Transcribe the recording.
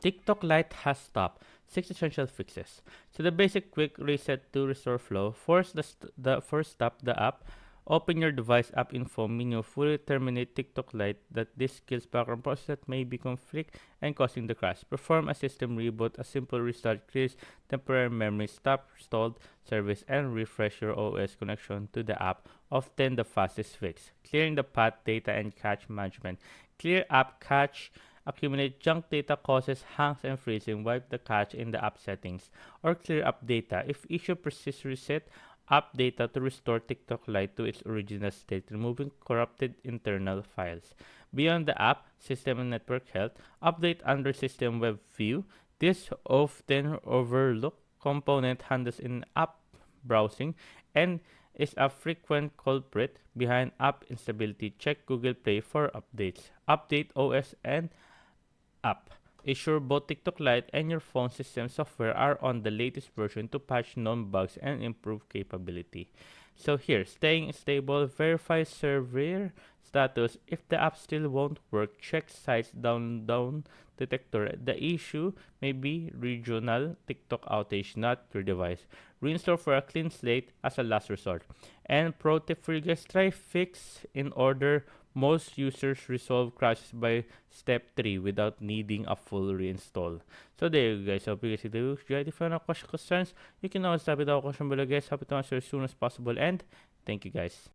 TikTok Lite has stopped 6 essential fixes. So the basic quick reset to restore flow. First stop the app. Open your device app info menu. Fully terminate TikTok Lite that this kills background process that may be conflict and causing the crash. Perform a system reboot. A simple restart clears temporary memory, stop stalled service, and refresh your OS connection to the app. Often the fastest fix. Clearing the path, data, and cache management. Clear app cache. Accumulate junk data causes hangs and freezing. Wipe the cache in the app settings or clear up data. If issue persists, reset app data to restore TikTok Lite to its original state, removing corrupted internal files. Beyond the app, system and network health, update under system web view. This often overlooked component handles in app browsing and is a frequent culprit behind app instability. Check Google Play for updates. Update OS and app. Ensure both TikTok Lite and your phone system software are on the latest version to patch known bugs and improve capability. So here, staying stable, verify server status. If the app still won't work, check sites down detector. The issue may be regional TikTok outage, not your device. Reinstall for a clean slate as a last resort. And pro tip for you guys, try fix in order. Most users resolve crashes by step 3 without needing a full reinstall. So there you guys. Hope you guys do. If you have any questions, you can always type it out question below guys. Happy to answer as soon as possible and thank you guys.